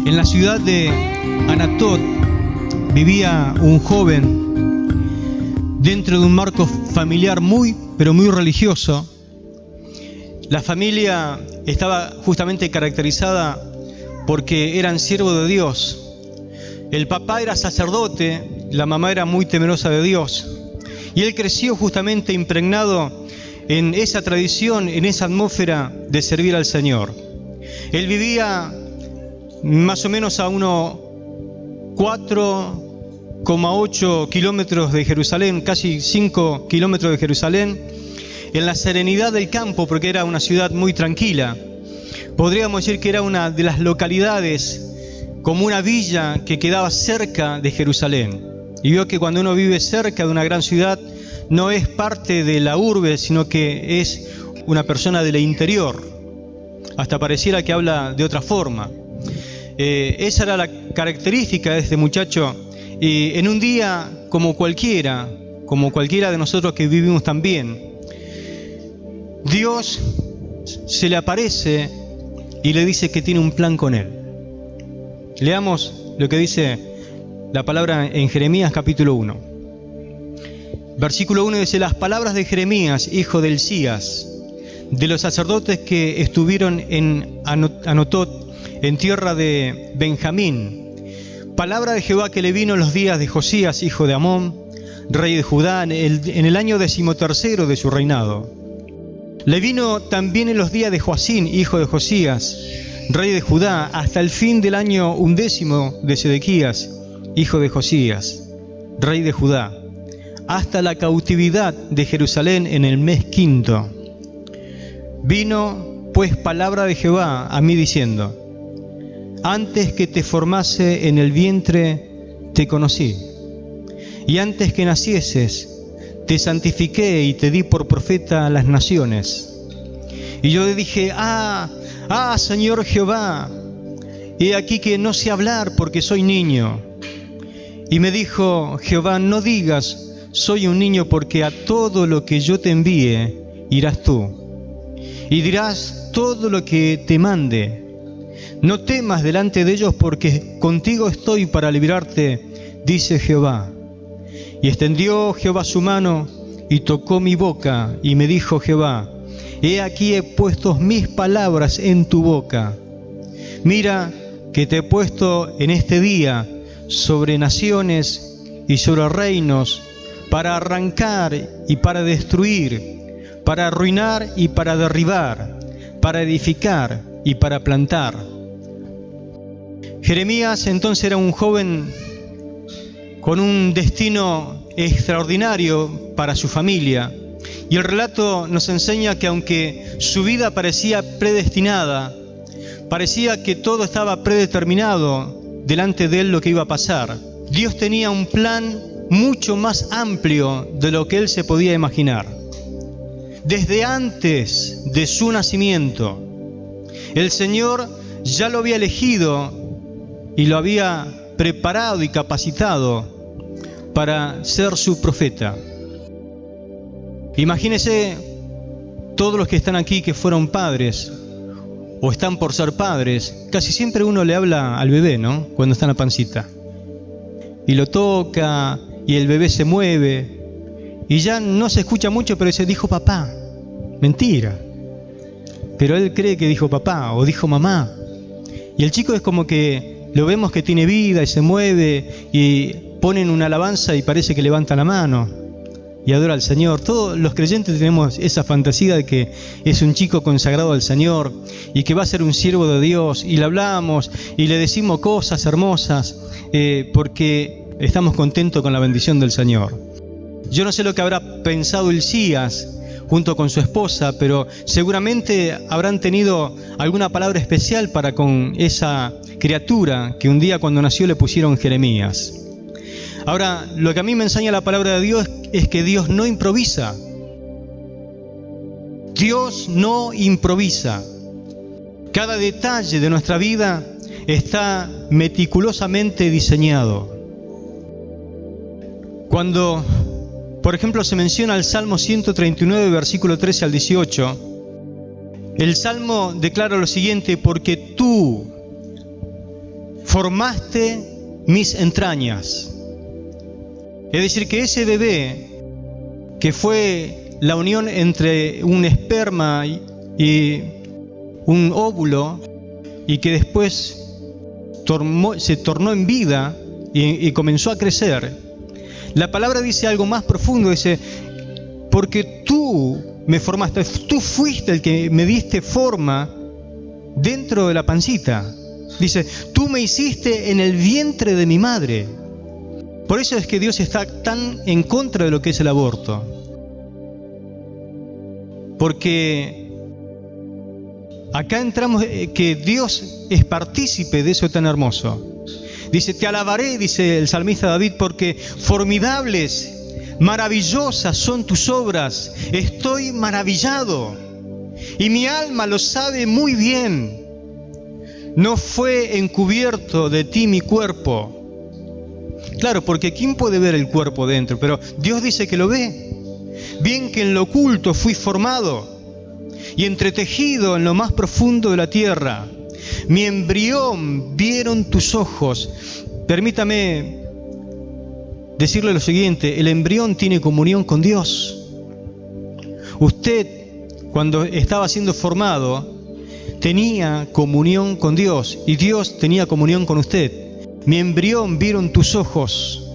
En la ciudad de Anatot vivía un joven dentro de un marco familiar muy religioso. La familia estaba justamente caracterizada porque eran siervos de Dios. El papá era sacerdote, la mamá era muy temerosa de Dios. Y él creció justamente impregnado en esa tradición, en esa atmósfera de servir al Señor. Él vivía más o menos a unos 4,8 kilómetros de Jerusalén, casi 5 kilómetros de Jerusalén, en la serenidad del campo, porque era una ciudad muy tranquila. Podríamos decir que era una de las localidades, como una villa que quedaba cerca de Jerusalén. Y veo que cuando uno vive cerca de una gran ciudad, no es parte de la urbe, sino que es una persona del interior. Hasta pareciera que habla de otra forma. Esa era la característica de este muchacho. Y en un día como cualquiera de nosotros que vivimos también, Dios se le aparece y le dice que tiene un plan con él. Leamos lo que dice la palabra en Jeremías capítulo 1. Versículo 1 dice: las palabras de Jeremías, hijo de Hilcías, de los sacerdotes que estuvieron en Anatot, en tierra de Benjamín. Palabra de Jehová que le vino en los días de Josías, hijo de Amón, rey de Judá, en el año 13º de su reinado. Le vino también en los días de Joacín, hijo de Josías, rey de Judá, hasta el fin del año 11 de Sedequías, hijo de Josías, rey de Judá, hasta la cautividad de Jerusalén en el mes 5. Vino pues palabra de Jehová a mí diciendo: antes que te formase en el vientre te conocí, y antes que nacieses te santifiqué y te di por profeta a las naciones. Y yo le dije: Señor Jehová, he aquí que no sé hablar porque soy niño. Y me dijo Jehová: no digas soy un niño, porque a todo lo que yo te envíe irás tú, y dirás todo lo que te mande. No temas delante de ellos, porque contigo estoy para librarte, dice Jehová. Y extendió Jehová su mano y tocó mi boca, y me dijo Jehová: he aquí he puesto mis palabras en tu boca. Mira que te he puesto en este día sobre naciones y sobre reinos, para arrancar y para destruir, para arruinar y para derribar, para edificar y para plantar. Jeremías entonces era un joven con un destino extraordinario para su familia. Y el relato nos enseña que aunque su vida parecía predestinada, parecía que todo estaba predeterminado delante de él lo que iba a pasar, Dios tenía un plan mucho más amplio de lo que él se podía imaginar. Desde antes de su nacimiento, el Señor ya lo había elegido y lo había preparado y capacitado para ser su profeta. Imagínense todos los que están aquí que fueron padres o están por ser padres. Casi siempre uno le habla al bebé, ¿no? Cuando está en la pancita. Y lo toca y el bebé se mueve y ya no se escucha mucho, pero dice: dijo papá. Mentira. Pero él cree que dijo papá o dijo mamá. Y el chico es como que lo vemos que tiene vida y se mueve y ponen una alabanza y parece que levanta la mano y adora al Señor. Todos los creyentes tenemos esa fantasía de que es un chico consagrado al Señor y que va a ser un siervo de Dios, y le hablamos y le decimos cosas hermosas porque estamos contentos con la bendición del Señor. Yo no sé lo que habrá pensado Hilcías junto con su esposa, pero seguramente habrán tenido alguna palabra especial para con esa criatura que un día cuando nació le pusieron Jeremías. Ahora, lo que a mí me enseña la palabra de Dios es que Dios no improvisa. Dios no improvisa. Cada detalle de nuestra vida está meticulosamente diseñado. Cuando, por ejemplo, se menciona el Salmo 139, versículo 13 al 18, el Salmo declara lo siguiente: porque tú formaste mis entrañas. Es decir, que ese bebé, que fue la unión entre un esperma y un óvulo, y que después se tornó en vida y comenzó a crecer, la palabra dice algo más profundo, dice, porque tú me formaste, tú fuiste el que me diste forma dentro de la pancita. Dice, tú me hiciste en el vientre de mi madre. Por eso es que Dios está tan en contra de lo que es el aborto. Porque acá entramos que Dios es partícipe de eso tan hermoso. Dice, te alabaré, dice el salmista David, porque formidables, maravillosas son tus obras. Estoy maravillado y mi alma lo sabe muy bien. No fue encubierto de ti mi cuerpo. Claro, porque ¿quién puede ver el cuerpo dentro? Pero Dios dice que lo ve. Bien que en lo oculto fui formado y entretejido en lo más profundo de la tierra. Mi embrión vieron tus ojos. Permítame decirle lo siguiente, el embrión tiene comunión con Dios. Usted, cuando estaba siendo formado, tenía comunión con Dios y Dios tenía comunión con usted. Mi embrión vieron tus ojos.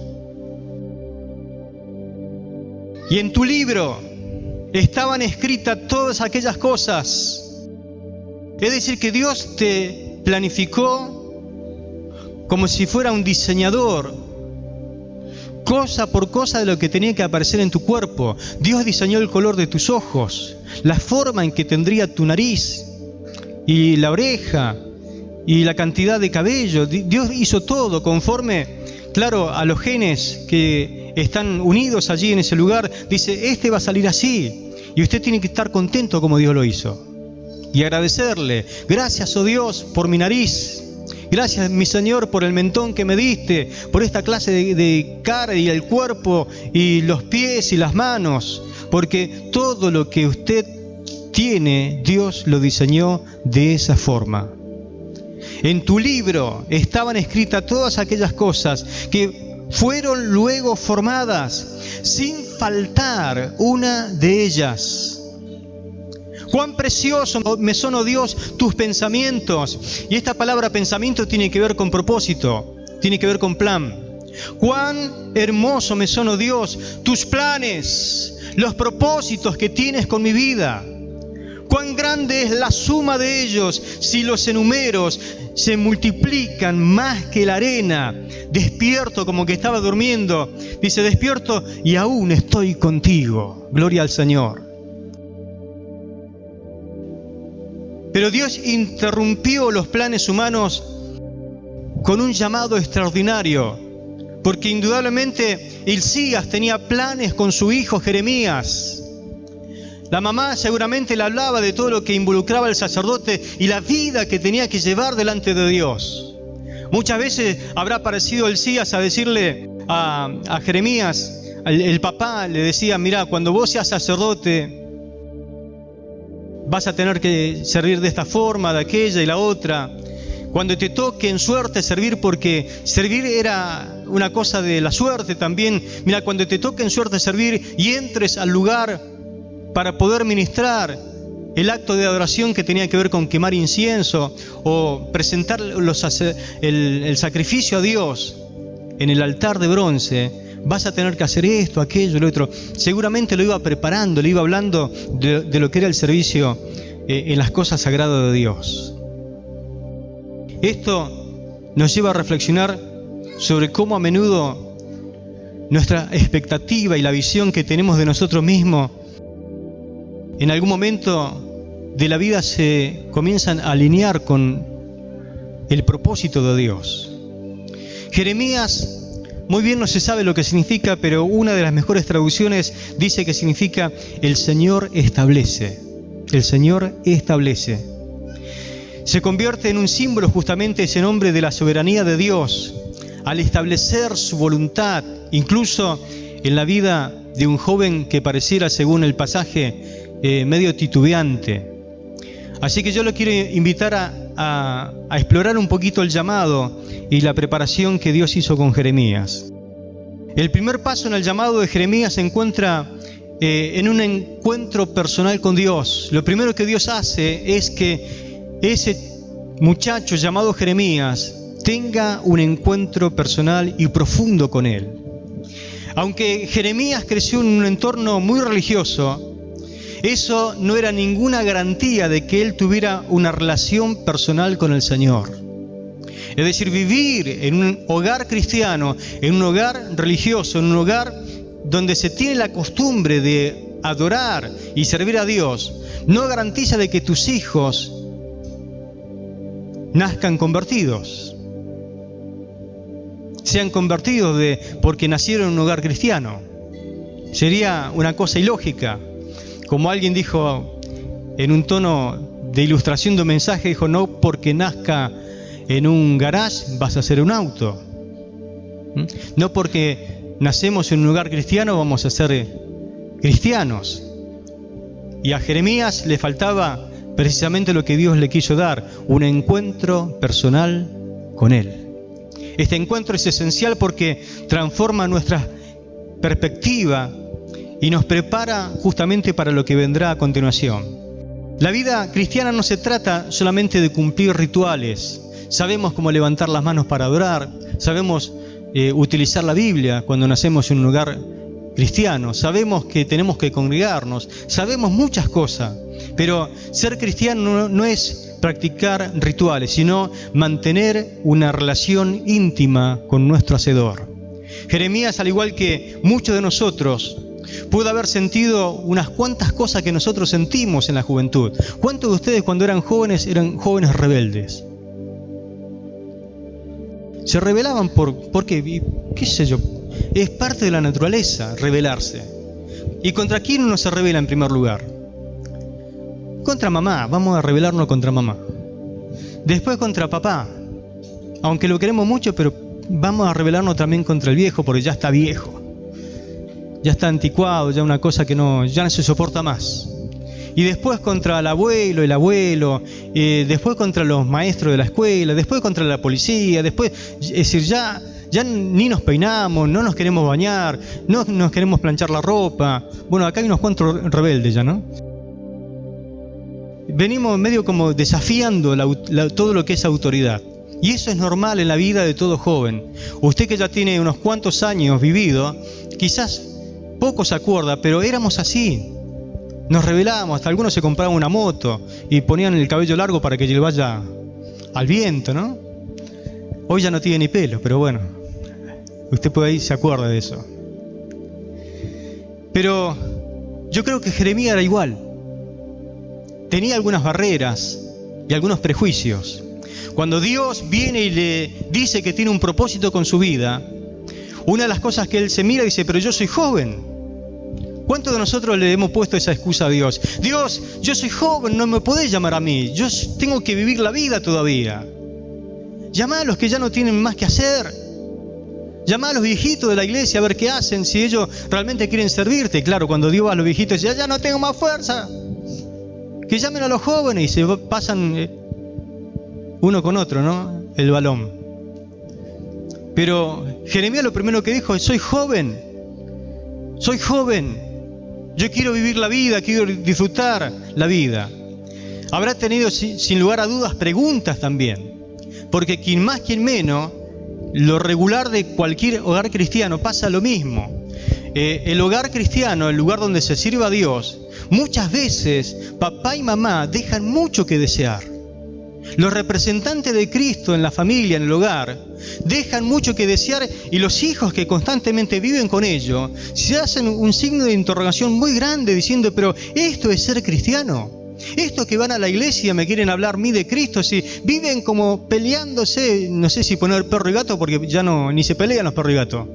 Y en tu libro estaban escritas todas aquellas cosas. Es decir, que Dios te planificó como si fuera un diseñador, cosa por cosa de lo que tenía que aparecer en tu cuerpo. Dios diseñó el color de tus ojos, la forma en que tendría tu nariz y la oreja y la cantidad de cabello. Dios hizo todo conforme, claro, a los genes que están unidos allí en ese lugar. Dice, este va a salir así. Y usted tiene que estar contento como Dios lo hizo. Y agradecerle. Gracias, oh Dios, por mi nariz. Gracias, mi Señor, por el mentón que me diste, por esta clase de cara y el cuerpo y los pies y las manos. Porque todo lo que usted tiene, Dios lo diseñó de esa forma. En tu libro estaban escritas todas aquellas cosas que fueron luego formadas, sin faltar una de ellas. Cuán precioso me son, oh Dios, tus pensamientos. Y esta palabra pensamiento tiene que ver con propósito, tiene que ver con plan. Cuán hermoso me son, oh Dios, tus planes, los propósitos que tienes con mi vida. Cuán grande es la suma de ellos si los enumeros se multiplican más que la arena. Despierto como que estaba durmiendo. Dice, despierto y aún estoy contigo. Gloria al Señor. Pero Dios interrumpió los planes humanos con un llamado extraordinario. Porque indudablemente Hilcías tenía planes con su hijo Jeremías. La mamá seguramente le hablaba de todo lo que involucraba al sacerdote y la vida que tenía que llevar delante de Dios. Muchas veces habrá parecido Hilcías a decirle a Jeremías, el papá le decía, mirá, cuando vos seas sacerdote vas a tener que servir de esta forma, de aquella y la otra. Cuando te toque en suerte servir, porque servir era una cosa de la suerte también. Mira, cuando te toque en suerte servir y entres al lugar para poder ministrar el acto de adoración que tenía que ver con quemar incienso o presentar el sacrificio a Dios en el altar de bronce, vas a tener que hacer esto, aquello, lo otro. Seguramente lo iba preparando, le iba hablando de lo que era el servicio en las cosas sagradas de Dios. Esto nos lleva a reflexionar sobre cómo a menudo nuestra expectativa y la visión que tenemos de nosotros mismos en algún momento de la vida se comienzan a alinear con el propósito de Dios. Jeremías, muy bien no se sabe lo que significa, pero una de las mejores traducciones dice que significa el Señor establece. El Señor establece. Se convierte en un símbolo justamente ese nombre de la soberanía de Dios, al establecer su voluntad, incluso en la vida de un joven que pareciera, según el pasaje, medio titubeante. Así que yo lo quiero invitar a explorar un poquito el llamado y la preparación que Dios hizo con Jeremías. El primer paso en el llamado de Jeremías se encuentra en un encuentro personal con Dios. Lo primero que Dios hace es que ese muchacho llamado Jeremías tenga un encuentro personal y profundo con Él. Aunque Jeremías creció en un entorno muy religioso, eso no era ninguna garantía de que él tuviera una relación personal con el Señor. Es decir, vivir en un hogar cristiano, en un hogar religioso, en un hogar donde se tiene la costumbre de adorar y servir a Dios, no garantiza de que tus hijos nazcan convertidos, sean convertidos porque nacieron en un hogar cristiano. Sería una cosa ilógica. Como alguien dijo en un tono de ilustración de un mensaje, dijo, no porque nazca en un garage vas a hacer un auto. No porque nacemos en un hogar cristiano vamos a ser cristianos. Y a Jeremías le faltaba precisamente lo que Dios le quiso dar, un encuentro personal con Él. Este encuentro es esencial porque transforma nuestra perspectiva y nos prepara justamente para lo que vendrá a continuación. La vida cristiana no se trata solamente de cumplir rituales. Sabemos cómo levantar las manos para adorar, sabemos utilizar la Biblia cuando nacemos en un hogar cristiano, sabemos que tenemos que congregarnos, sabemos muchas cosas, pero ser cristiano no es practicar rituales, sino mantener una relación íntima con nuestro Hacedor. Jeremías, al igual que muchos de nosotros, pudo haber sentido unas cuantas cosas que nosotros sentimos en la juventud. ¿Cuántos de ustedes cuando eran jóvenes rebeldes? Se rebelaban ¿por qué? ¿Qué sé yo? Es parte de la naturaleza rebelarse. ¿Y contra quién uno se rebela en primer lugar? Contra mamá, vamos a rebelarnos contra mamá. Después contra papá, aunque lo queremos mucho, pero vamos a rebelarnos también contra el viejo porque ya está viejo. Ya está anticuado, ya una cosa que ya no se soporta más. Y después contra el abuelo, después contra los maestros de la escuela, después contra la policía, después, es decir, ya ni nos peinamos, no nos queremos bañar, no nos queremos planchar la ropa. Bueno, acá hay unos cuantos rebeldes ya, ¿no? Venimos medio como desafiando todo lo que es autoridad. Y eso es normal en la vida de todo joven. Usted que ya tiene unos cuantos años vivido, quizás poco se acuerda, pero éramos así. Nos rebelábamos, hasta algunos se compraban una moto y ponían el cabello largo para que le vaya al viento, ¿no? Hoy ya no tiene ni pelo, pero bueno, usted por ahí se acuerda de eso. Pero yo creo que Jeremías era igual. Tenía algunas barreras y algunos prejuicios. Cuando Dios viene y le dice que tiene un propósito con su vida, una de las cosas que él se mira y dice, pero yo soy joven. ¿Cuántos de nosotros le hemos puesto esa excusa a Dios? Dios, yo soy joven, no me podés llamar a mí. Yo tengo que vivir la vida todavía. Llama a los que ya no tienen más que hacer. Llama a los viejitos de la iglesia a ver qué hacen, si ellos realmente quieren servirte. Claro, cuando Dios va a los viejitos y dice, ya no tengo más fuerza. Que llamen a los jóvenes y se pasan uno con otro, ¿no? El balón. Pero Jeremías lo primero que dijo es, soy joven. Yo quiero vivir la vida, quiero disfrutar la vida. Habrá tenido, sin lugar a dudas, preguntas también. Porque quien más, quien menos, lo regular de cualquier hogar cristiano pasa lo mismo. El hogar cristiano, el lugar donde se sirve a Dios, muchas veces papá y mamá dejan mucho que desear. Los representantes de Cristo en la familia, en el hogar, dejan mucho que desear y los hijos que constantemente viven con ellos se hacen un signo de interrogación muy grande diciendo, pero ¿esto es ser cristiano? Estos que van a la iglesia me quieren hablar a mí de Cristo, si viven como peleándose, no sé si poner perro y gato porque ya ni se pelean los perros y gatos,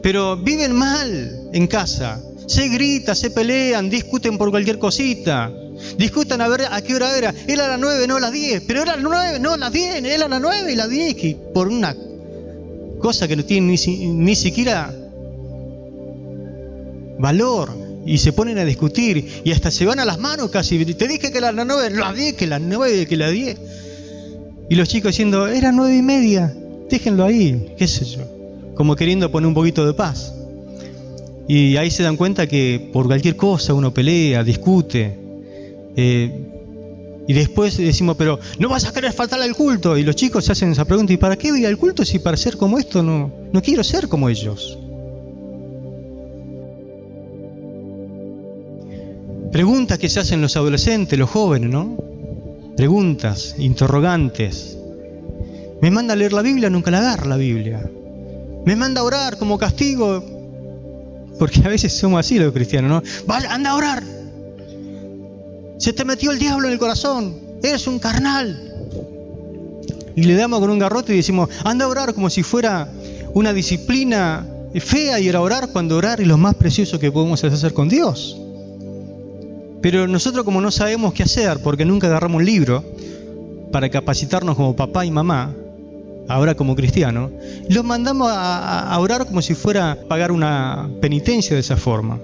pero viven mal en casa, se gritan, se pelean, discuten por cualquier cosita. Discutan a ver a qué hora era. Era las 9, no las 10. Pero era las 9, no las 10. Era las 9 y las 10. Que por una cosa que no tiene ni siquiera valor. Y se ponen a discutir. Y hasta se van a las manos casi. Te dije que era las 9, las 10, que las 9, que las 10. Y los chicos diciendo, era 9:30, déjenlo ahí, qué sé yo. Como queriendo poner un poquito de paz. Y ahí se dan cuenta que por cualquier cosa uno pelea, discute. Y después decimos, pero no vas a querer faltar al culto. Y los chicos se hacen esa pregunta, ¿y para qué voy al culto si para ser como esto no quiero ser como ellos? Preguntas que se hacen los adolescentes, los jóvenes, ¿no? Preguntas, interrogantes. Me manda a leer la Biblia, nunca la agarra la Biblia. Me manda a orar como castigo, porque a veces somos así los cristianos, ¿no? Vaya, anda a orar. Se te metió el diablo en el corazón, eres un carnal. Y le damos con un garrote y decimos, anda a orar, como si fuera una disciplina fea ir a orar, cuando orar es lo más precioso que podemos hacer con Dios. Pero nosotros, como no sabemos qué hacer, porque nunca agarramos un libro para capacitarnos como papá y mamá, ahora como cristianos, los mandamos a orar como si fuera pagar una penitencia de esa forma.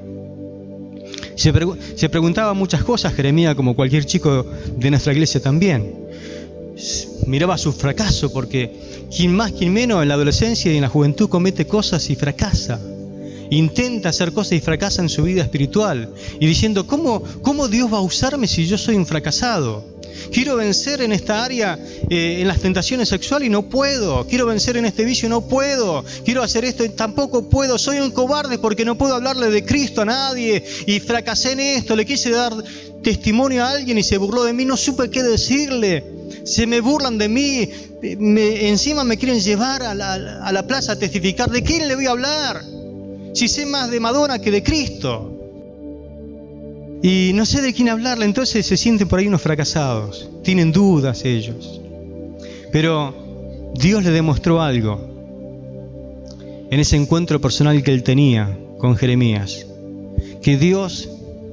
Se preguntaba muchas cosas Jeremías, como cualquier chico de nuestra iglesia también. Miraba su fracaso, porque quien más, quien menos en la adolescencia y en la juventud comete cosas y fracasa. Intenta hacer cosas y fracasa en su vida espiritual. Y diciendo, ¿cómo Dios va a usarme si yo soy un fracasado? Quiero vencer en esta área, en las tentaciones sexuales y no puedo. Quiero vencer en este vicio y no puedo. Quiero hacer esto y tampoco puedo. Soy un cobarde porque no puedo hablarle de Cristo a nadie. Y fracasé en esto. Le quise dar testimonio a alguien y se burló de mí. No supe qué decirle. Se me burlan de mí. Encima me quieren llevar a la plaza a testificar. ¿De quién le voy a hablar? Si sé más de Madonna que de Cristo. Y no sé de quién hablarle, entonces se sienten por ahí unos fracasados. Tienen dudas ellos. Pero Dios le demostró algo en ese encuentro personal que él tenía con Jeremías. Que Dios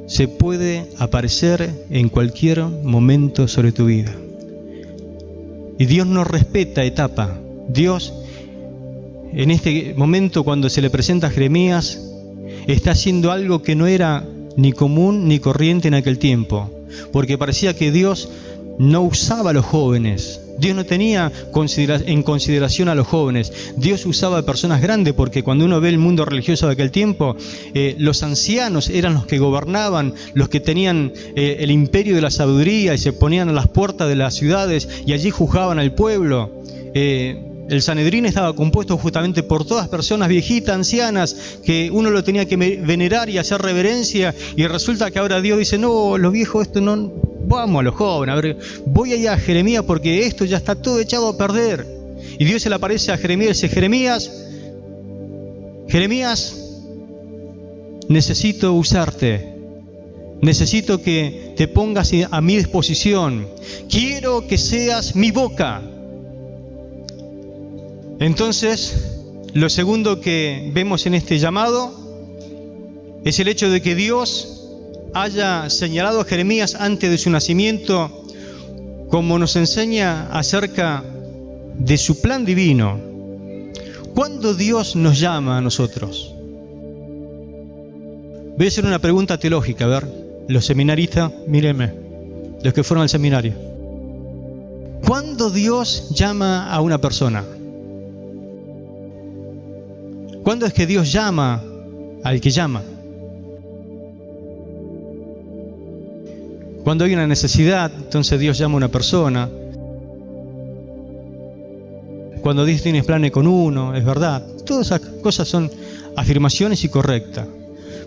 se puede aparecer en cualquier momento sobre tu vida. Y Dios no respeta etapa. Dios, en este momento, cuando se le presenta a Jeremías, está haciendo algo que no era ni común ni corriente en aquel tiempo, porque parecía que Dios no usaba a los jóvenes. Dios no tenía en consideración a los jóvenes. Dios usaba a personas grandes, porque cuando uno ve el mundo religioso de aquel tiempo, los ancianos eran los que gobernaban, los que tenían el imperio de la sabiduría, y se ponían a las puertas de las ciudades y allí juzgaban al pueblo. El Sanedrín estaba compuesto justamente por todas personas viejitas, ancianas, que uno lo tenía que venerar y hacer reverencia, y resulta que ahora Dios dice, no, los viejos, esto no, vamos a los jóvenes, a ver, voy allá a Jeremías porque esto ya está todo echado a perder. Y Dios se le aparece a Jeremías y dice, Jeremías, necesito usarte, necesito que te pongas a mi disposición, quiero que seas mi boca. Entonces, lo segundo que vemos en este llamado es el hecho de que Dios haya señalado a Jeremías antes de su nacimiento, como nos enseña acerca de su plan divino. ¿Cuándo Dios nos llama a nosotros? Voy a hacer una pregunta teológica, a ver, los seminaristas, mírenme, los que fueron al seminario. ¿Cuándo Dios llama a una persona? ¿Cuándo es que Dios llama al que llama? Cuando hay una necesidad, entonces Dios llama a una persona. Cuando Dios tiene planes con uno, es verdad. Todas esas cosas son afirmaciones y correctas.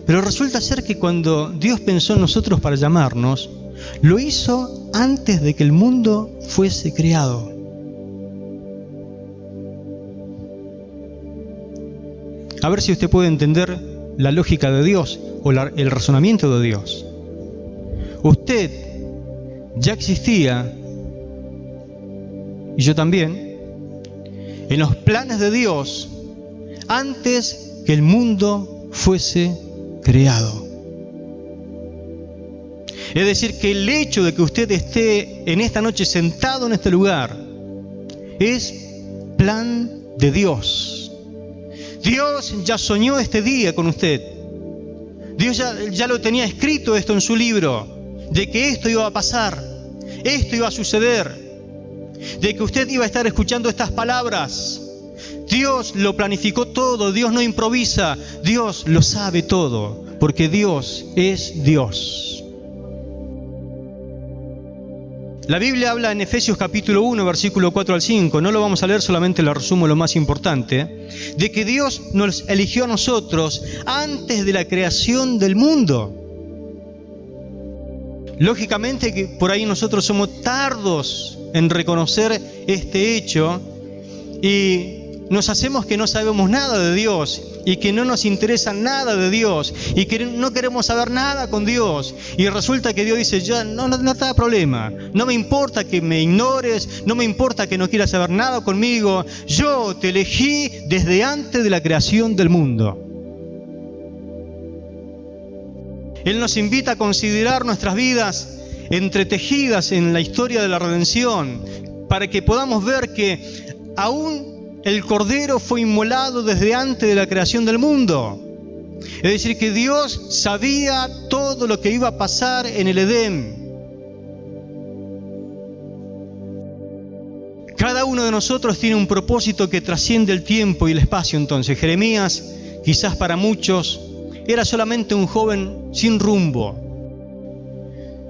Pero resulta ser que cuando Dios pensó en nosotros para llamarnos, lo hizo antes de que el mundo fuese creado. A ver si usted puede entender la lógica de Dios o el razonamiento de Dios. Usted ya existía, y yo también, en los planes de Dios antes que el mundo fuese creado. Es decir, que el hecho de que usted esté en esta noche sentado en este lugar es plan de Dios. Dios ya soñó este día con usted. Dios ya lo tenía escrito esto en su libro, de que esto iba a pasar, esto iba a suceder. de que usted iba a estar escuchando estas palabras. Dios lo planificó todo, Dios no improvisa, Dios lo sabe todo, porque Dios es Dios. La Biblia habla en Efesios capítulo 1, versículo 4 al 5, no lo vamos a leer, solamente lo resumo lo más importante, de que Dios nos eligió a nosotros antes de la creación del mundo. Lógicamente que por ahí nosotros somos tardos en reconocer este hecho y nos hacemos que no sabemos nada de Dios y que no nos interesa nada de Dios y que no queremos saber nada con Dios. Y resulta que Dios dice, ya no te da problema, no me importa que me ignores, no me importa que no quieras saber nada conmigo, yo te elegí desde antes de la creación del mundo. Él nos invita a considerar nuestras vidas entretejidas en la historia de la redención, para que podamos ver que aún el Cordero fue inmolado desde antes de la creación del mundo. Es decir, que Dios sabía todo lo que iba a pasar en el Edén. Cada uno de nosotros tiene un propósito que trasciende el tiempo y el espacio. Entonces, Jeremías, quizás para muchos, era solamente un joven sin rumbo.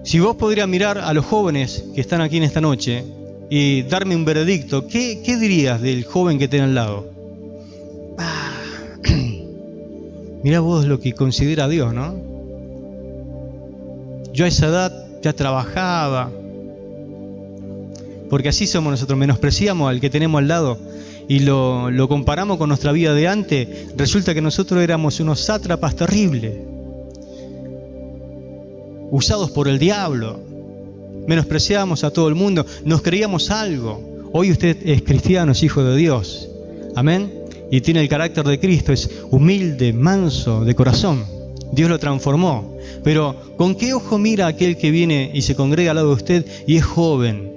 Si vos podrías mirar a los jóvenes que están aquí en esta noche y darme un veredicto, ¿qué dirías del joven que tenés al lado? Mirá vos lo que considera Dios, ¿no? Yo a esa edad ya trabajaba. Porque así somos nosotros, menospreciamos al que tenemos al lado y lo comparamos con nuestra vida de antes. Resulta que nosotros éramos unos sátrapas terribles, usados por el diablo. Menospreciábamos a todo el mundo, nos creíamos algo. Hoy usted es cristiano, es hijo de Dios. Amén. Y tiene el carácter de Cristo, es humilde, manso, de corazón. Dios lo transformó. Pero ¿con qué ojo mira aquel que viene y se congrega al lado de usted y es joven?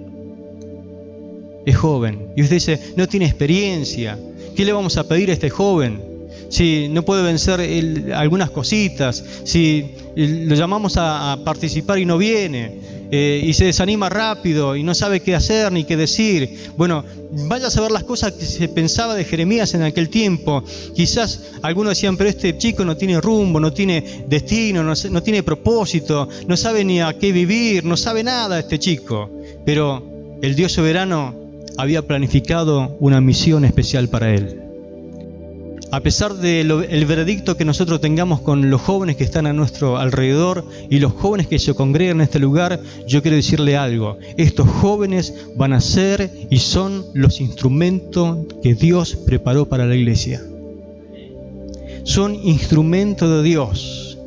Es joven. Y usted dice, no tiene experiencia. ¿Qué le vamos a pedir a este joven? Si no puede vencer algunas cositas, si lo llamamos a participar y no viene, y se desanima rápido y no sabe qué hacer ni qué decir. Bueno, vaya a saber las cosas que se pensaba de Jeremías en aquel tiempo. Quizás algunos decían, pero este chico no tiene rumbo, no tiene destino, no tiene propósito, no sabe ni a qué vivir, no sabe nada este chico. Pero el Dios soberano había planificado una misión especial para él. A pesar del veredicto que nosotros tengamos con los jóvenes que están a nuestro alrededor y los jóvenes que se congregan en este lugar, yo quiero decirle algo. Estos jóvenes van a ser y son los instrumentos que Dios preparó para la iglesia. Son instrumentos de Dios.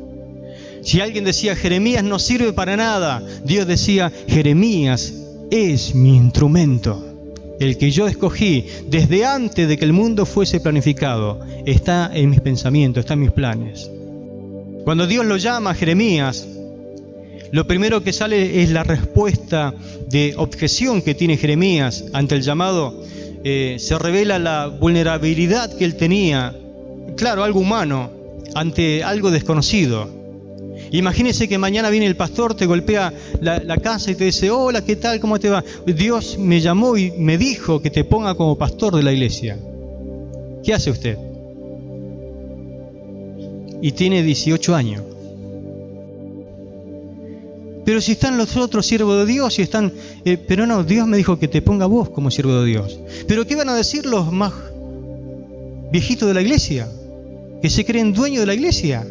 Si alguien decía, Jeremías no sirve para nada, Dios decía, Jeremías es mi instrumento. El que yo escogí desde antes de que el mundo fuese planificado, está en mis pensamientos, está en mis planes. Cuando Dios lo llama a Jeremías, lo primero que sale es la respuesta de objeción que tiene Jeremías ante el llamado. Se revela la vulnerabilidad que él tenía, claro, algo humano, ante algo desconocido. Imagínese que mañana viene el pastor, te golpea la casa y te dice, hola, ¿qué tal? ¿Cómo te va? Dios me llamó y me dijo que te ponga como pastor de la iglesia. ¿Qué hace usted? Y tiene 18 años. Pero si están los otros siervos de Dios y están... pero no, Dios me dijo que te ponga vos como siervo de Dios. ¿Pero qué van a decir los más viejitos de la iglesia? ¿Que se creen dueños de la iglesia?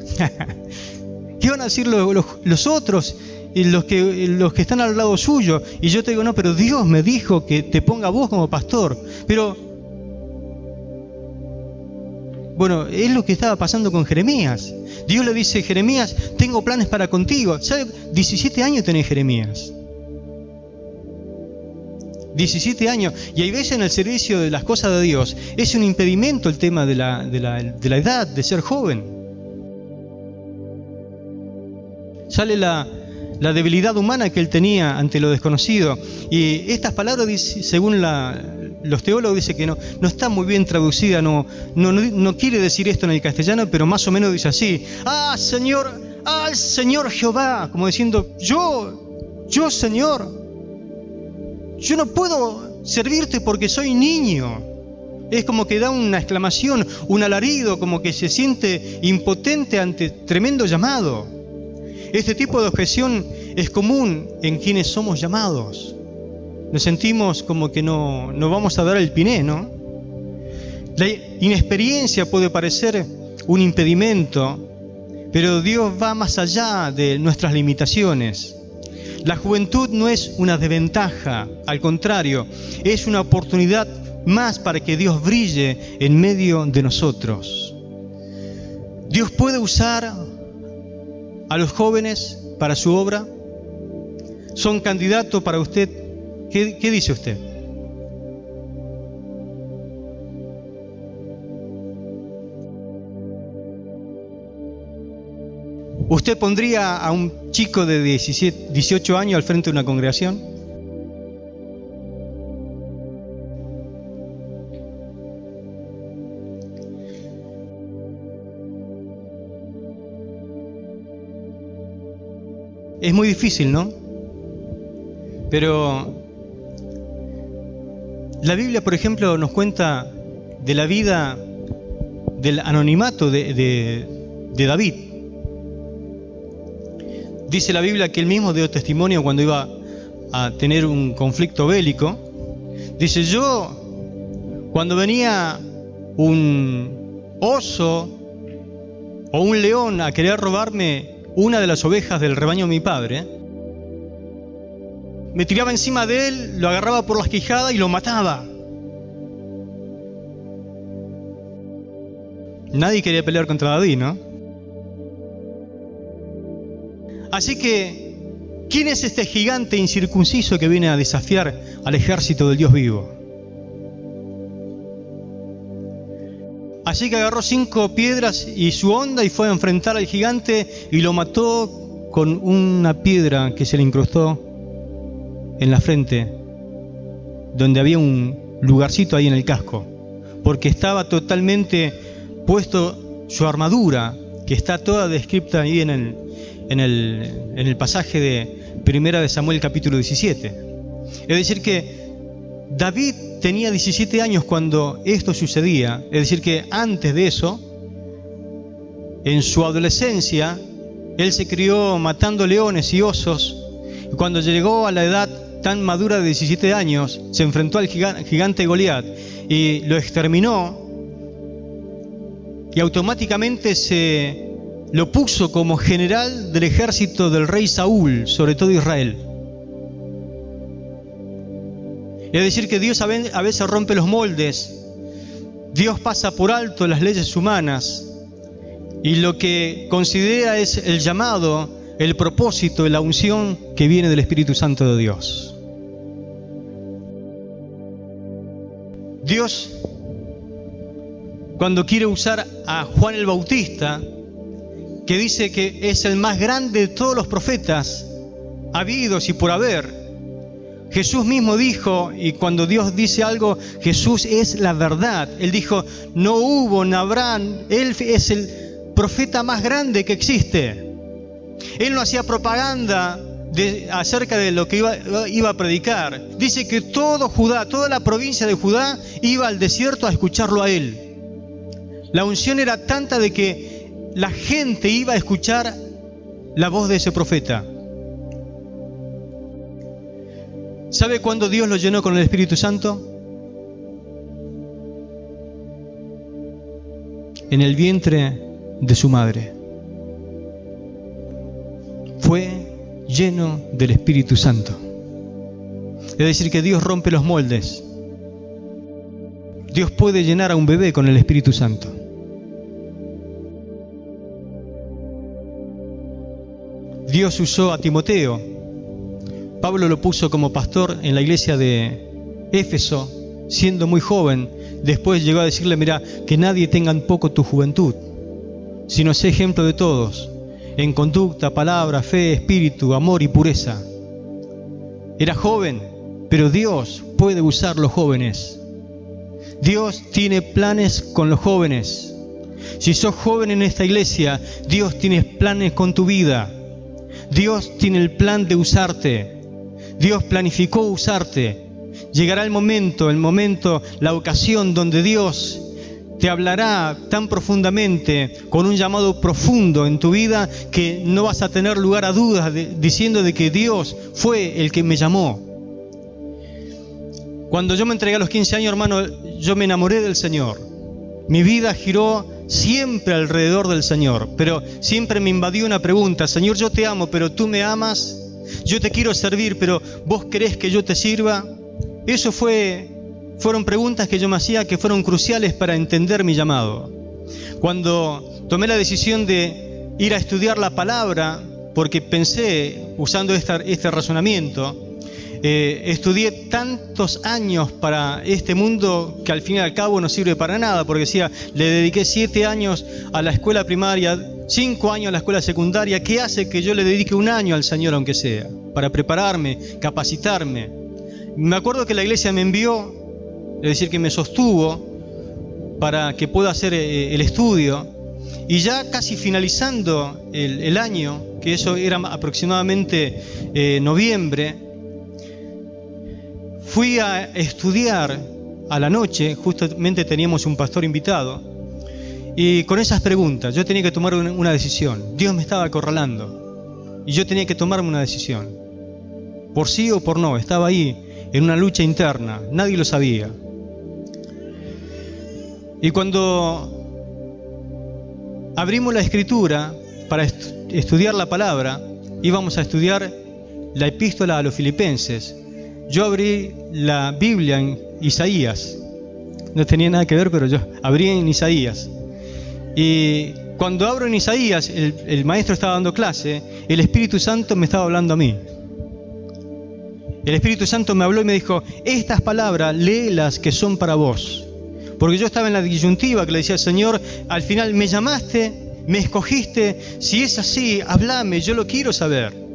¿Qué van a decir los otros, los que están al lado suyo? Y yo te digo, no, pero Dios me dijo que te ponga vos como pastor. Pero, bueno, es lo que estaba pasando con Jeremías. Dios le dice, Jeremías, tengo planes para contigo. ¿Sabe? 17 años tenés Jeremías. 17 años. Y hay veces en el servicio de las cosas de Dios, es un impedimento el tema de la edad, de ser joven. Sale la debilidad humana que él tenía ante lo desconocido. Y estas palabras, según los teólogos, dice que no está muy bien traducida, no quiere decir esto en el castellano, pero más o menos dice así: Señor Jehová, como diciendo, yo Señor, yo no puedo servirte porque soy niño. Es como que da una exclamación, un alarido, como que se siente impotente ante tremendo llamado. Este tipo de objeción es común en quienes somos llamados. Nos sentimos como que no vamos a dar el piné, ¿no? La inexperiencia puede parecer un impedimento, pero Dios va más allá de nuestras limitaciones. La juventud no es una desventaja, al contrario, es una oportunidad más para que Dios brille en medio de nosotros. Dios puede usar a los jóvenes para su obra. ¿Son candidatos para usted? ¿Qué dice usted? ¿Usted pondría a un chico de 18 años al frente de una congregación? Es muy difícil, ¿no? Pero la Biblia, por ejemplo, nos cuenta de la vida del anonimato de David. Dice la Biblia que él mismo dio testimonio cuando iba a tener un conflicto bélico. Dice, yo, cuando venía un oso o un león a querer robarme una de las ovejas del rebaño de mi padre, me tiraba encima de él, lo agarraba por las quijadas y lo mataba. Nadie quería pelear contra David, ¿no? Así que, ¿quién es este gigante incircunciso que viene a desafiar al ejército del Dios vivo? Así que agarró 5 piedras y su honda y fue a enfrentar al gigante y lo mató con una piedra que se le incrustó en la frente, donde había un lugarcito ahí en el casco, porque estaba totalmente puesto su armadura, que está toda descrita ahí en el pasaje de 1 de Samuel capítulo 17. Es decir que David tenía 17 años cuando esto sucedía, es decir que antes de eso, en su adolescencia, él se crió matando leones y osos, y cuando llegó a la edad tan madura de 17 años, se enfrentó al gigante Goliat y lo exterminó, y automáticamente se lo puso como general del ejército del rey Saúl, sobre todo Israel. Es decir que Dios a veces rompe los moldes, Dios pasa por alto las leyes humanas y lo que considera es el llamado, el propósito y la unción que viene del Espíritu Santo de Dios. Dios, cuando quiere usar a Juan el Bautista, que dice que es el más grande de todos los profetas habidos y por haber, Jesús mismo dijo, y cuando Dios dice algo, Jesús es la verdad. Él dijo, no hubo, no habrá, Él es el profeta más grande que existe. Él no hacía propaganda acerca de lo que iba a predicar. Dice que todo Judá, toda la provincia de Judá iba al desierto a escucharlo a Él. La unción era tanta de que la gente iba a escuchar la voz de ese profeta. ¿Sabe cuándo Dios lo llenó con el Espíritu Santo? En el vientre de su madre. Fue lleno del Espíritu Santo. Es decir, que Dios rompe los moldes. Dios puede llenar a un bebé con el Espíritu Santo. Dios usó a Timoteo. Pablo lo puso como pastor en la iglesia de Éfeso, siendo muy joven. Después llegó a decirle, mira, que nadie tenga en poco tu juventud, sino sé ejemplo de todos, en conducta, palabra, fe, espíritu, amor y pureza. Era joven, pero Dios puede usar los jóvenes. Dios tiene planes con los jóvenes. Si sos joven en esta iglesia, Dios tiene planes con tu vida. Dios tiene el plan de usarte. Dios planificó usarte. llegará el momento, la ocasión donde Dios te hablará tan profundamente, con un llamado profundo en tu vida, que no vas a tener lugar a dudas diciendo de que Dios fue el que me llamó. Cuando yo me entregué a los 15 años, hermano, yo me enamoré del Señor. Mi vida giró siempre alrededor del Señor, pero siempre me invadió una pregunta: Señor, yo te amo, pero ¿tú me amas? Yo te quiero servir, pero ¿vos querés que yo te sirva? Eso fueron preguntas que yo me hacía, que fueron cruciales para entender mi llamado. Cuando tomé la decisión de ir a estudiar la palabra, porque pensé, usando este razonamiento, estudié tantos años para este mundo que al fin y al cabo no sirve para nada, porque decía, le dediqué 7 años a la escuela primaria, 5 años a la escuela secundaria. ¿Qué hace que yo le dedique 1 año al Señor, aunque sea, para prepararme, capacitarme? Me acuerdo que la iglesia me envió, es decir, que me sostuvo para que pueda hacer el estudio, y ya casi finalizando el año, que eso era aproximadamente noviembre, fui a estudiar a la noche. Justamente teníamos un pastor invitado, y con esas preguntas yo tenía que tomar una decisión. Dios me estaba acorralando y yo tenía que tomarme una decisión, por sí o por no. Estaba ahí en una lucha interna, nadie lo sabía. Y cuando abrimos la Escritura para estudiar la palabra, íbamos a estudiar la epístola a los Filipenses. Yo abrí la Biblia en Isaías. No tenía nada que ver, pero yo abrí en Isaías. Y cuando abro en Isaías, el maestro estaba dando clase, el Espíritu Santo me estaba hablando a mí. El Espíritu Santo me habló y me dijo: estas palabras, léelas, que son para vos. Porque yo estaba en la disyuntiva que le decía: Señor, al final me llamaste, me escogiste, si es así, háblame, yo lo quiero saber.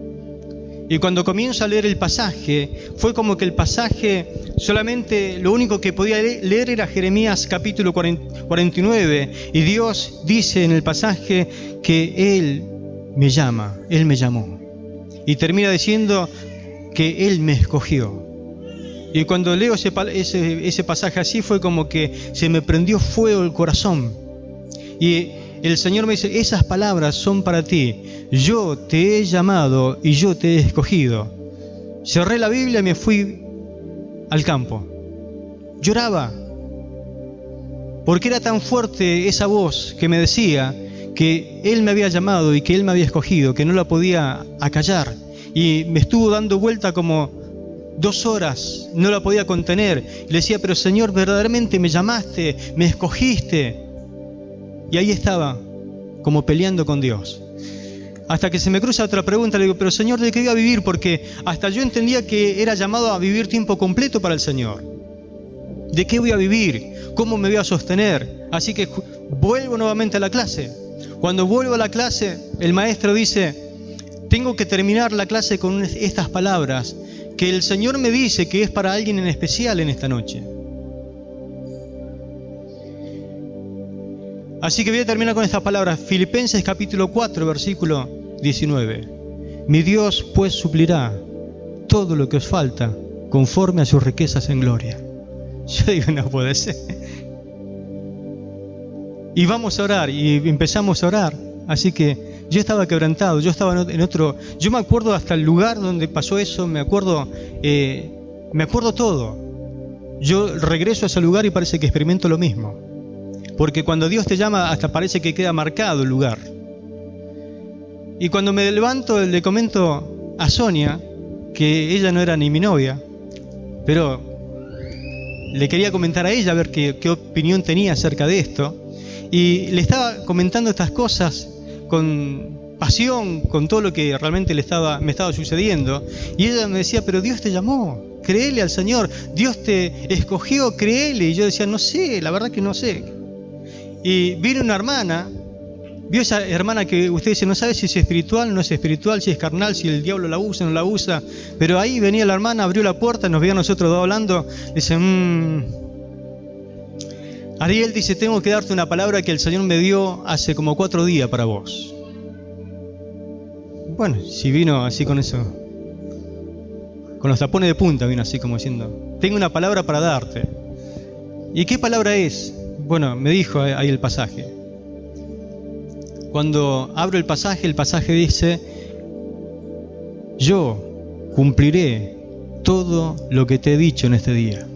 Y cuando comienzo a leer el pasaje, fue como que el pasaje, solamente lo único que podía leer era Jeremías capítulo 49, y Dios dice en el pasaje que Él me llama, Él me llamó, y termina diciendo que Él me escogió. Y cuando leo ese pasaje así, fue como que se me prendió fuego el corazón, y el Señor me dice: esas palabras son para ti, yo te he llamado y yo te he escogido. Cerré la Biblia y me fui al campo. Lloraba, porque era tan fuerte esa voz que me decía que Él me había llamado y que Él me había escogido, que no la podía acallar. Y me estuvo dando vuelta como 2 horas, no la podía contener. Y le decía: pero Señor, verdaderamente me llamaste, me escogiste. Y ahí estaba, como peleando con Dios. Hasta que se me cruza otra pregunta, le digo: pero Señor, ¿de qué voy a vivir? Porque hasta yo entendía que era llamado a vivir tiempo completo para el Señor. ¿De qué voy a vivir? ¿Cómo me voy a sostener? Así que vuelvo nuevamente a la clase. Cuando vuelvo a la clase, el maestro dice: tengo que terminar la clase con estas palabras que el Señor me dice que es para alguien en especial en esta noche. Así que voy a terminar con estas palabras. Filipenses capítulo 4, versículo 19. Mi Dios pues suplirá todo lo que os falta conforme a sus riquezas en gloria. Yo digo: no puede ser. Y vamos a orar, y empezamos a orar. Así que yo estaba quebrantado, yo estaba en otro. Yo me acuerdo hasta el lugar donde pasó eso, me acuerdo todo. Yo regreso a ese lugar y parece que experimento lo mismo. Porque cuando Dios te llama, hasta parece que queda marcado el lugar. Y cuando me levanto, le comento a Sonia que ella no era ni mi novia, pero le quería comentar a ella, a ver qué opinión tenía acerca de esto. Y le estaba comentando estas cosas con pasión, con todo lo que realmente me estaba sucediendo. Y ella me decía: pero Dios te llamó, créele al Señor, Dios te escogió, créele. Y yo decía: no sé, la verdad que no sé. Y vino una hermana, vio esa hermana que usted dice: no sabe si es espiritual, no es espiritual, si es carnal, si el diablo la usa, no la usa. Pero ahí venía la hermana, abrió la puerta, nos veía a nosotros dos hablando. Dice: Ariel, dice, tengo que darte una palabra que el Señor me dio hace como 4 días para vos. Bueno, si vino así con con los tapones de punta, vino así como diciendo, tengo una palabra para darte. ¿Y qué palabra es? Bueno, me dijo ahí el pasaje. Cuando abro el pasaje dice, yo cumpliré todo lo que te he dicho en este día.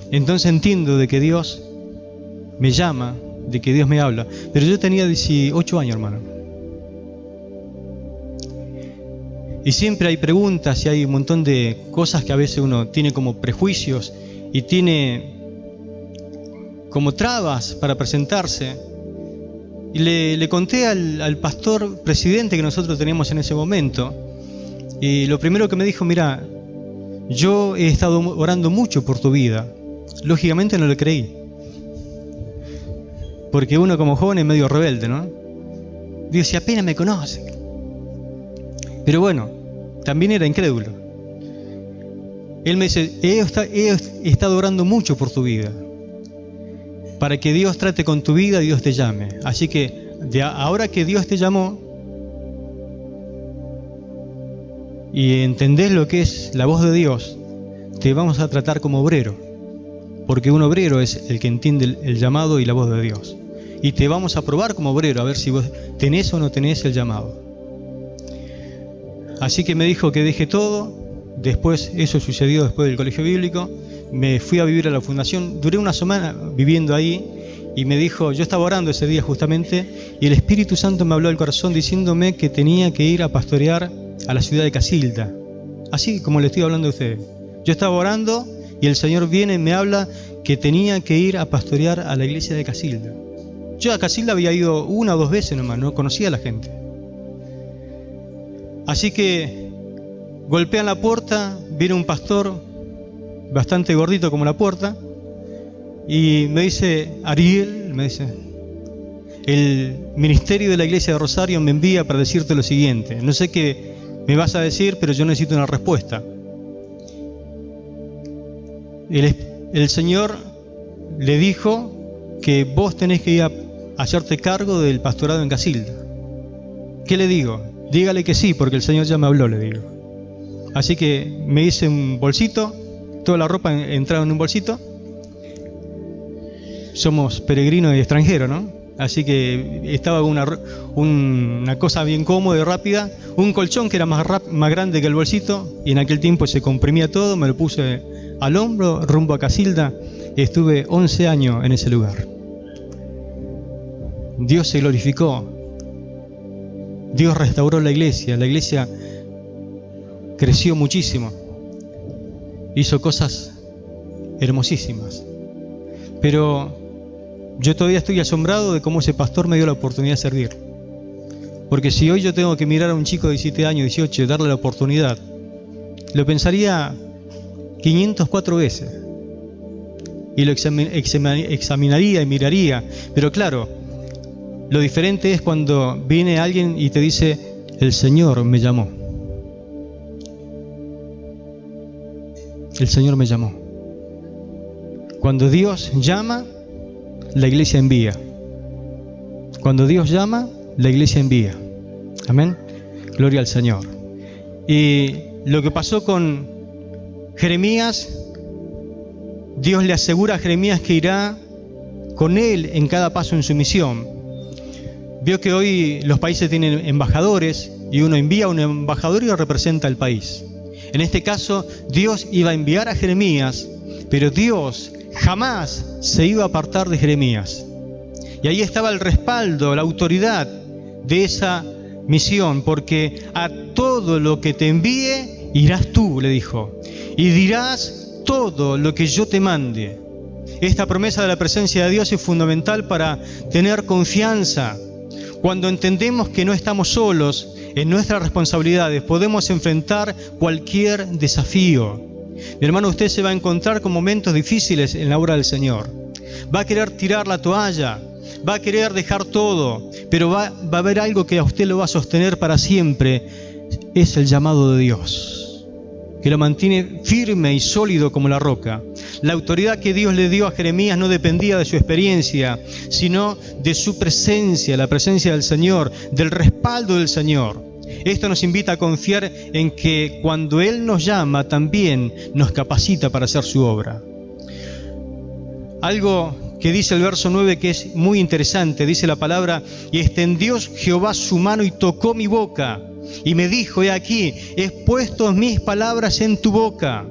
Entonces entiendo de que Dios me llama, de que Dios me habla. Pero yo tenía 18 años, hermano. Y siempre hay preguntas y hay un montón de cosas que a veces uno tiene como prejuicios y tiene como trabas para presentarse. Y le conté al pastor presidente que nosotros teníamos en ese momento. Y lo primero que me dijo, mira, yo he estado orando mucho por tu vida. Lógicamente no le creí. Porque uno como joven es medio rebelde, ¿no? Digo, si apenas me conoce. Pero bueno, también era incrédulo. Él me dice, he estado orando mucho por tu vida. Para que Dios trate con tu vida, Dios te llame. Así que, ahora que Dios te llamó, y entendés lo que es la voz de Dios, te vamos a tratar como obrero. Porque un obrero es el que entiende el llamado y la voz de Dios. Y te vamos a probar como obrero, a ver si vos tenés o no tenés el llamado. Así que me dijo que deje todo. Después, eso sucedió después del colegio bíblico. Me fui a vivir a la fundación. Duré una semana viviendo ahí. Y me dijo, yo estaba orando ese día justamente. Y el Espíritu Santo me habló al corazón diciéndome que tenía que ir a pastorear a la ciudad de Casilda. Así como le estoy hablando a ustedes. Yo estaba orando y el Señor viene y me habla que tenía que ir a pastorear a la iglesia de Casilda. Yo a Casilda había ido 1 o 2 veces nomás, no conocía a la gente. Así que golpean la puerta, viene un pastor bastante gordito como la puerta y me dice, Ariel, me dice, el ministerio de la iglesia de Rosario me envía para decirte lo siguiente. No sé qué me vas a decir, pero yo necesito una respuesta. El Señor le dijo que vos tenés que ir a hacerte cargo del pastorado en Casilda. ¿Qué le digo? Dígale que sí, porque el Señor ya me habló, le digo. Así que me hice un bolsito, toda la ropa entraba en un bolsito. Somos peregrinos y extranjeros, ¿no? Así que estaba una cosa bien cómoda y rápida, un colchón que era más grande que el bolsito, y en aquel tiempo se comprimía todo, me lo puse al hombro, rumbo a Casilda, y estuve 11 años en ese lugar. Dios se glorificó, Dios restauró la iglesia creció muchísimo, hizo cosas hermosísimas, pero yo todavía estoy asombrado de cómo ese pastor me dio la oportunidad de servir. Porque si hoy yo tengo que mirar a un chico de 17 años, 18 y darle la oportunidad, lo pensaría 504 veces. Y lo examinaría y miraría. Pero claro, lo diferente es cuando viene alguien y te dice, el Señor me llamó. El Señor me llamó. Cuando Dios llama, la iglesia envía. Cuando Dios llama, la iglesia envía. Amén. Gloria al Señor. Y lo que pasó con Jeremías, Dios le asegura a Jeremías que irá con él en cada paso en su misión. Vio que hoy los países tienen embajadores y uno envía a un embajador y lo representa al país. En este caso, Dios iba a enviar a Jeremías, pero Dios jamás se iba a apartar de Jeremías. Y ahí estaba el respaldo, la autoridad de esa misión, porque a todo lo que te envíe irás tú, le dijo, y dirás todo lo que yo te mande. Esta promesa de la presencia de Dios es fundamental para tener confianza. Cuando entendemos que no estamos solos en nuestras responsabilidades, podemos enfrentar cualquier desafío. Mi hermano, usted se va a encontrar con momentos difíciles en la obra del Señor. Va a querer tirar la toalla, va a querer dejar todo, pero va a haber algo que a usted lo va a sostener para siempre. Es el llamado de Dios, que lo mantiene firme y sólido como la roca. La autoridad que Dios le dio a Jeremías no dependía de su experiencia, sino de su presencia, la presencia del Señor, del respaldo del Señor. Esto nos invita a confiar en que cuando Él nos llama, también nos capacita para hacer su obra. Algo que dice el verso 9 que es muy interesante, dice la palabra: y extendió Jehová su mano y tocó mi boca, y me dijo: he aquí, he puesto mis palabras en tu boca.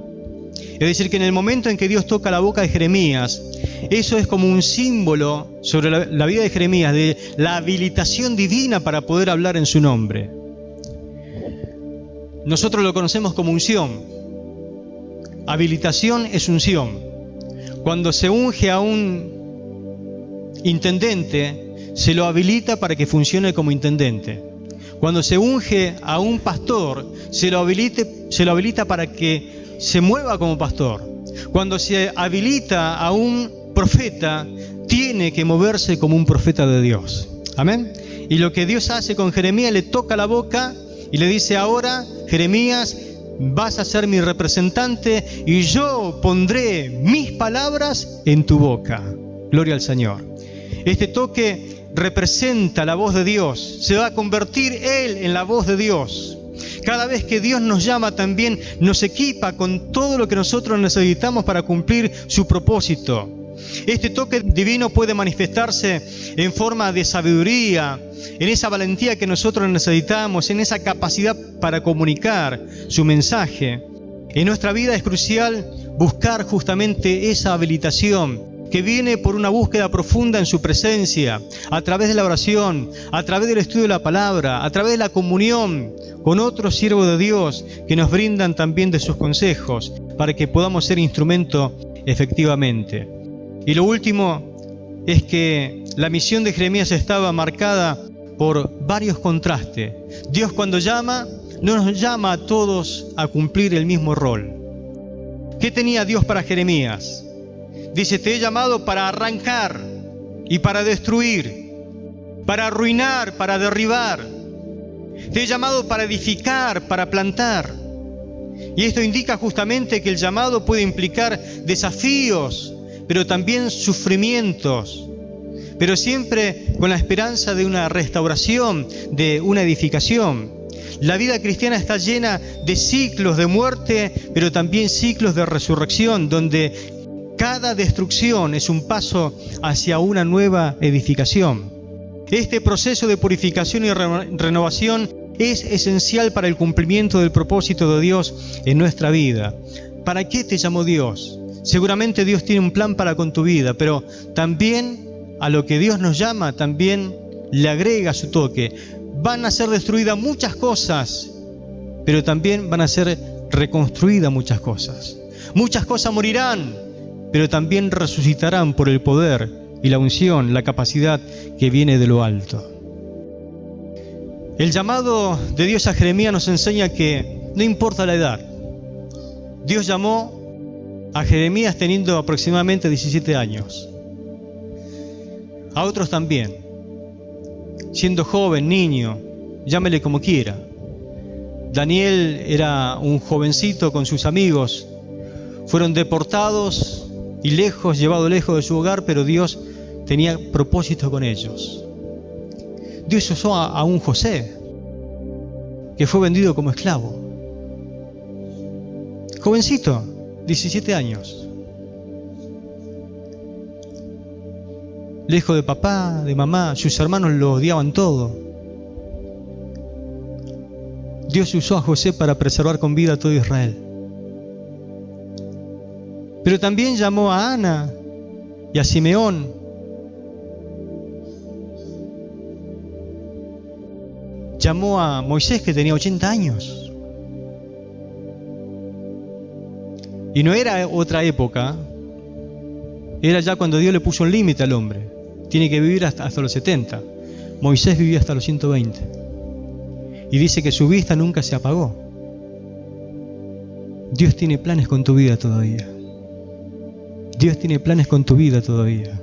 Es decir, que en el momento en que Dios toca la boca de Jeremías, eso es como un símbolo sobre la vida de Jeremías, de la habilitación divina para poder hablar en su nombre. Nosotros lo conocemos como unción. Habilitación es unción. Cuando se unge a un intendente, se lo habilita para que funcione como intendente. Cuando se unge a un pastor, se lo habilita para que se mueva como pastor. Cuando se habilita a un profeta, tiene que moverse como un profeta de Dios. Amén. Y lo que Dios hace con Jeremías, le toca la boca y le dice: ahora, Jeremías, vas a ser mi representante y yo pondré mis palabras en tu boca. Gloria al Señor. Este toque representa la voz de Dios. Se va a convertir Él en la voz de Dios. Cada vez que Dios nos llama, también nos equipa con todo lo que nosotros necesitamos para cumplir su propósito. Este toque divino puede manifestarse en forma de sabiduría, en esa valentía que nosotros necesitamos, en esa capacidad para comunicar su mensaje. En nuestra vida es crucial buscar justamente esa habilitación que viene por una búsqueda profunda en su presencia, a través de la oración, a través del estudio de la palabra, a través de la comunión con otros siervos de Dios que nos brindan también de sus consejos para que podamos ser instrumento efectivamente. Y lo último es que la misión de Jeremías estaba marcada por varios contrastes. Dios, cuando llama, no nos llama a todos a cumplir el mismo rol. ¿Qué tenía Dios para Jeremías? Dice: te he llamado para arrancar y para destruir, para arruinar, para derribar. Te he llamado para edificar, para plantar. Y esto indica justamente que el llamado puede implicar desafíos, pero también sufrimientos, pero siempre con la esperanza de una restauración, de una edificación. La vida cristiana está llena de ciclos de muerte, pero también ciclos de resurrección, donde cada destrucción es un paso hacia una nueva edificación. Este proceso de purificación y renovación es esencial para el cumplimiento del propósito de Dios en nuestra vida. ¿Para qué te llamó Dios? Seguramente Dios tiene un plan para con tu vida, pero también a lo que Dios nos llama, también le agrega su toque. Van a ser destruidas muchas cosas, pero también van a ser reconstruidas muchas cosas. Muchas cosas morirán, pero también resucitarán por el poder y la unción, la capacidad que viene de lo alto. El llamado de Dios a Jeremías nos enseña que no importa la edad. Dios llamó a Jeremías teniendo aproximadamente 17 años. A otros también, siendo joven, niño, llámele como quiera. Daniel era un jovencito con sus amigos. Fueron deportados y llevados lejos de su hogar, pero Dios tenía propósito con ellos. Dios usó a un José, que fue vendido como esclavo. Jovencito, 17 años. Lejos de papá, de mamá, sus hermanos lo odiaban todo. Dios usó a José para preservar con vida a todo Israel. Pero también llamó a Ana y a Simeón. Llamó a Moisés, que tenía 80 años. Y no era otra época, era ya cuando Dios le puso un límite al hombre. Tiene que vivir hasta los 70. Moisés vivió hasta los 120. Y dice que su vista nunca se apagó. Dios tiene planes con tu vida todavía. Dios tiene planes con tu vida todavía.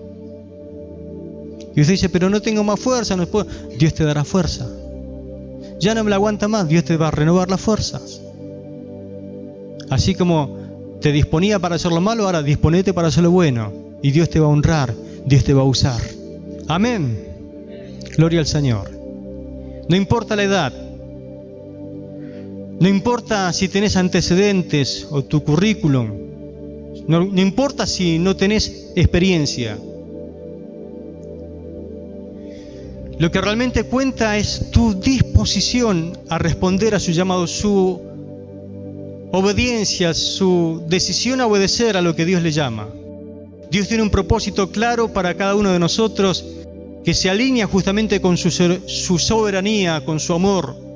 Y usted dice: pero no tengo más fuerza, no puedo. Dios te dará fuerza. Ya no me la aguanta más, Dios te va a renovar las fuerzas. Así como te disponía para hacer lo malo, ahora disponete para hacer lo bueno. Y Dios te va a honrar, Dios te va a usar. Amén. Gloria al Señor. No importa la edad, No importa si tenés antecedentes o tu currículum. No importa si no tenés experiencia. Lo que realmente cuenta es tu disposición a responder a su llamado, su obediencia, su decisión a obedecer a lo que Dios le llama. Dios tiene un propósito claro para cada uno de nosotros que se alinea justamente con su soberanía, con su amor.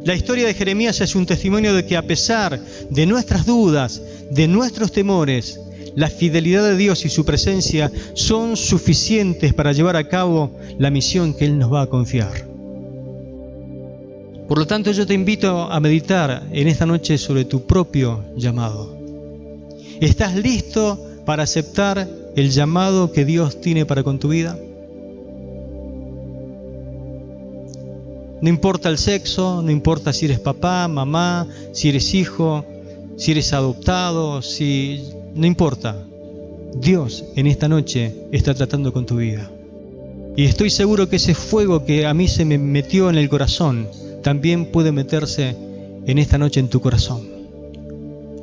La historia de Jeremías es un testimonio de que a pesar de nuestras dudas, de nuestros temores, la fidelidad de Dios y su presencia son suficientes para llevar a cabo la misión que Él nos va a confiar. Por lo tanto, yo te invito a meditar en esta noche sobre tu propio llamado. ¿Estás listo para aceptar el llamado que Dios tiene para con tu vida? No importa el sexo, no importa si eres papá, mamá, si eres hijo, si eres adoptado, no importa. Dios en esta noche está tratando con tu vida. Y estoy seguro que ese fuego que a mí se me metió en el corazón, también puede meterse en esta noche en tu corazón.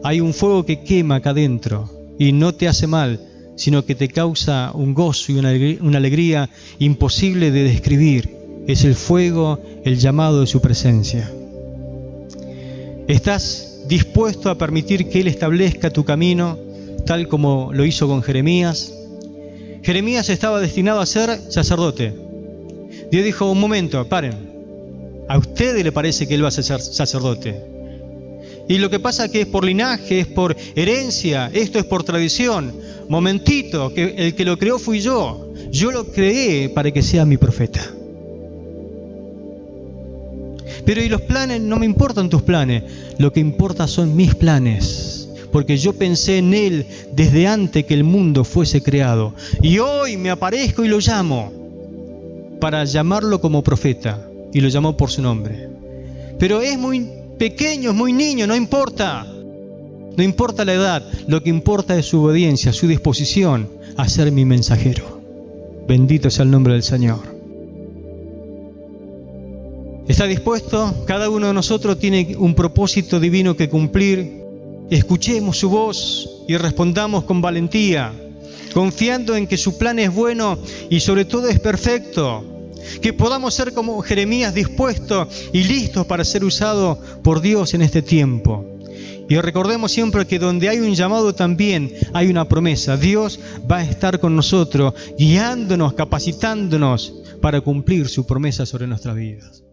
Hay un fuego que quema acá adentro y no te hace mal, sino que te causa un gozo y una alegría imposible de describir. Es el fuego, el llamado de su presencia. ¿Estás dispuesto a permitir que Él establezca tu camino, tal como lo hizo con Jeremías? Jeremías estaba destinado a ser sacerdote. Dios dijo, un momento, paren. A ustedes le parece que Él va a ser sacerdote. Y lo que pasa es que es por linaje, es por herencia, esto es por tradición. Momentito, que el que lo creó fui yo. Yo lo creé para que sea mi profeta. Pero y los planes, no me importan tus planes, lo que importa son mis planes, porque yo pensé en Él desde antes que el mundo fuese creado, y hoy me aparezco y lo llamo, para llamarlo como profeta, y lo llamó por su nombre. Pero es muy pequeño, es muy niño, no importa la edad, lo que importa es su obediencia, su disposición a ser mi mensajero. Bendito sea el nombre del Señor. ¿Está dispuesto? Cada uno de nosotros tiene un propósito divino que cumplir. Escuchemos su voz y respondamos con valentía, confiando en que su plan es bueno y sobre todo es perfecto. Que podamos ser como Jeremías, dispuestos y listos para ser usados por Dios en este tiempo. Y recordemos siempre que donde hay un llamado también hay una promesa. Dios va a estar con nosotros, guiándonos, capacitándonos para cumplir su promesa sobre nuestras vidas.